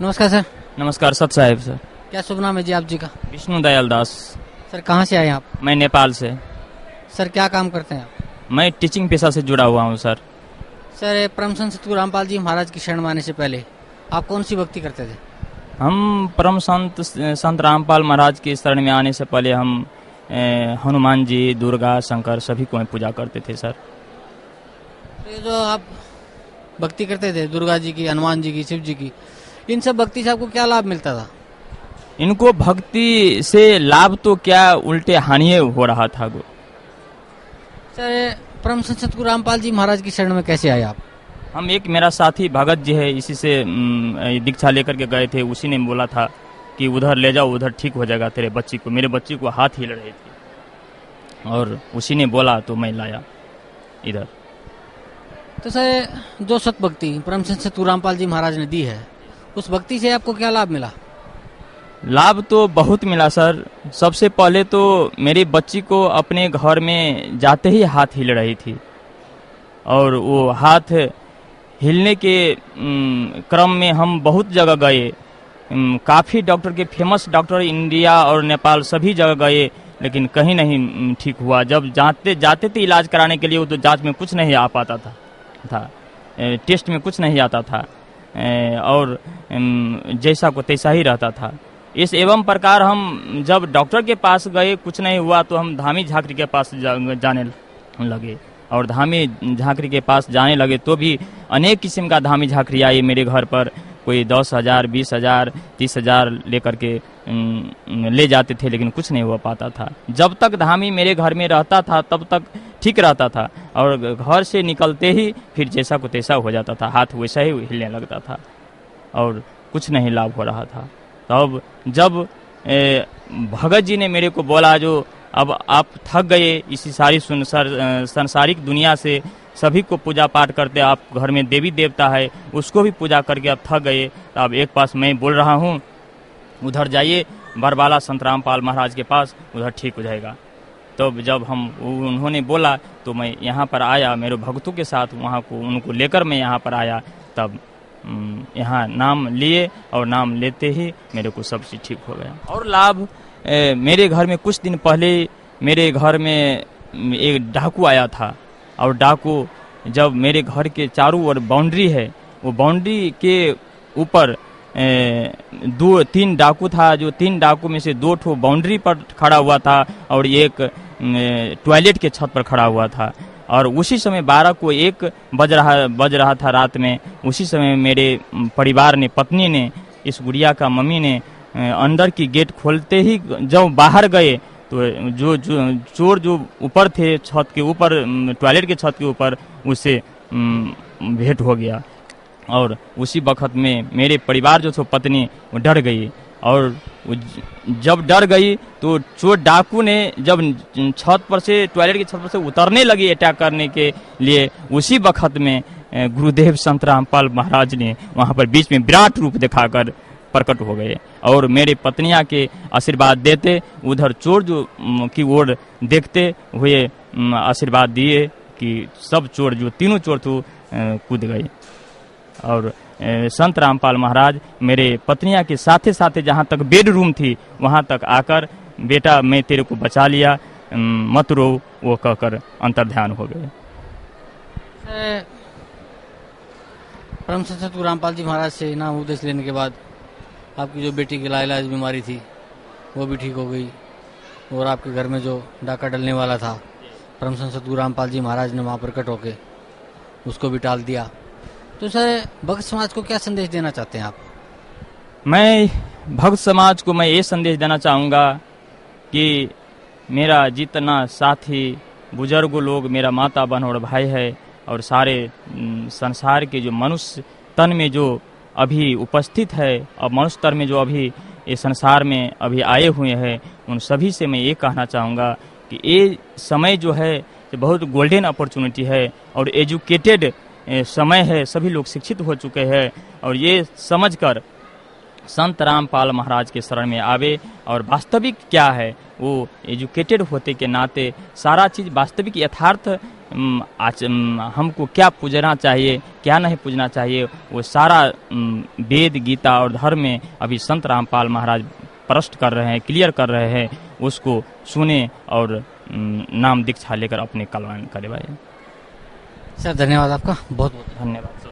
नमस्कार सर। नमस्कार सत साहेब सर। क्या शुभ नाम है जी आप जी का? विष्णु दयाल दास। सर कहाँ से आए आप? मैं नेपाल से। सर क्या काम करते हैं आप? मैं टीचिंग पेशा से जुड़ा हुआ हूँ सर। सर परम संत सतगुरु रामपाल जी महाराज की शरण में आने से पहले आप कौन सी भक्ति करते थे? हम परम संत रामपाल महाराज की शरण में आने से पहले हम हनुमान जी, दुर्गा, शंकर सभी को पूजा करते थे सर। तो ये जो आप भक्ति करते थे दुर्गा जी की, हनुमान जी की, शिव जी की, इन सब भक्ति से आपको क्या लाभ मिलता था? इनको भक्ति से लाभ तो क्या उल्टे हानि हो रहा था। सर परम संत सतगुरु रामपाल जी महाराज की शरण में कैसे आए आप? हम एक मेरा साथी भगत जी है, इसी से दीक्षा लेकर के गए थे। उसी ने बोला था कि उधर ले जाओ, उधर ठीक हो जाएगा तेरे बच्ची को। मेरे बच्ची को हाथ हिल रहे थे और उसी ने बोला तो मैं लाया इधर। तो सर जो सत भक्ति परम संत सतगुरु रामपाल जी महाराज ने दी है, उस भक्ति से आपको क्या लाभ मिला? लाभ तो बहुत मिला सर। सबसे पहले तो मेरी बच्ची को अपने घर में जाते ही हाथ हिल रही थी और वो हाथ हिलने के क्रम में हम बहुत जगह गए। काफ़ी डॉक्टर के, फेमस डॉक्टर इंडिया और नेपाल सभी जगह गए, लेकिन कहीं नहीं ठीक हुआ। जब जाते थे इलाज कराने के लिए, वो तो जांच में कुछ नहीं आ पाता था, टेस्ट में कुछ नहीं आता था और जैसा को तैसा ही रहता था। इस एवं प्रकार हम जब डॉक्टर के पास गए, कुछ नहीं हुआ, तो हम धामी झांकरी के पास जाने लगे और धामी झांकरी के पास जाने लगे तो भी अनेक किस्म का धामी झांकरी आई मेरे घर पर। कोई 10,000, 20,000, 30,000 लेकर के ले जाते थे, लेकिन कुछ नहीं हो पाता था। जब तक धामी मेरे घर में रहता था तब तक ठीक रहता था और घर से निकलते ही फिर जैसा को तैसा हो जाता था, हाथ वैसा ही हिलने लगता था और कुछ नहीं लाभ हो रहा था। तब जब भगत जी ने मेरे को बोला, जो अब आप थक गए इसी सारी संसारिक दुनिया से, सभी को पूजा पाठ करते, आप घर में देवी देवता है उसको भी पूजा करके आप थक गए, तो अब एक पास मैं बोल रहा हूँ उधर जाइए बरबाला संत रामपाल महाराज के पास, उधर ठीक हो जाएगा। तो जब उन्होंने बोला तो मैं यहाँ पर आया, मेरे भक्तों के साथ वहाँ को उनको लेकर मैं यहाँ पर आया। तब यहाँ नाम लिए और नाम लेते ही मेरे को सब चीज़ ठीक हो गया। और लाभ, मेरे घर में कुछ दिन पहले मेरे घर में एक डाकू आया था और डाकू जब मेरे घर के चारों ओर बाउंड्री है, वो बाउंड्री के ऊपर 2-3 डाकू था, जो 3 डाकू में से 2 ठो बाउंड्री पर खड़ा हुआ था और एक टॉयलेट के छत पर खड़ा हुआ था। और उसी समय 12 को 1 बज रहा था रात में। उसी समय मेरे परिवार ने, पत्नी ने, इस गुड़िया का मम्मी ने अंदर की गेट खोलते ही जब बाहर गए तो जो चोर जो ऊपर थे छत के ऊपर, टॉयलेट के छत के ऊपर, उससे भेंट हो गया। और उसी वक्त में मेरे परिवार जो थे, पत्नी, वो डर गई और जब डर गई तो चोर डाकू ने जब छत पर से, टॉयलेट की छत पर से उतरने लगी अटैक करने के लिए, उसी वक्त में गुरुदेव संत रामपाल महाराज ने वहाँ पर बीच में विराट रूप दिखाकर प्रकट हो गए और मेरे पत्नियां के आशीर्वाद देते, उधर चोर जो की ओर देखते हुए आशीर्वाद दिए कि सब चोर, जो तीनों चोर थे, कूद गए। और संत रामपाल महाराज मेरे पत्नियां के साथे साथे जहाँ तक बेडरूम थी वहाँ तक आकर, बेटा मैं तेरे को बचा लिया, मत रो, वो कहकर अंतर्ध्यान हो गए। परम संत सतगुरु रामपाल जी महाराज से नाम उपदेश लेने के बाद आपकी जो बेटी की लाइलाज बीमारी थी वो भी ठीक हो गई और आपके घर में जो डाका डलने वाला था, परम संत सतगुरु रामपाल जी महाराज ने वहाँ प्रकट होके उसको भी टाल दिया। तो सर भक्त समाज को क्या संदेश देना चाहते हैं आप? मैं भक्त समाज को मैं ये संदेश देना चाहूँगा कि मेरा जितना साथी बुजुर्ग लोग, मेरा माता बहन और भाई है, और सारे संसार के जो मनुष्य तन में जो अभी उपस्थित है और मनुष्य तन में जो अभी इस संसार में अभी आए हुए हैं, उन सभी से मैं ये कहना चाहूँगा कि ये समय जो है बहुत गोल्डन अपॉर्चुनिटी है और एजुकेटेड समय है, सभी लोग शिक्षित हो चुके हैं और ये समझकर संत रामपाल महाराज के शरण में आवे और वास्तविक क्या है वो एजुकेटेड होते के नाते सारा चीज़ वास्तविक यथार्थ हमको क्या पूजना चाहिए, क्या नहीं पूजना चाहिए, वो सारा वेद, गीता और धर्म में अभी संत रामपाल महाराज प्रश्न कर रहे हैं, क्लियर कर रहे हैं। उसको सुने और नाम दीक्षा लेकर अपने कल्याण करे भाई। सर धन्यवाद आपका, बहुत बहुत धन्यवाद।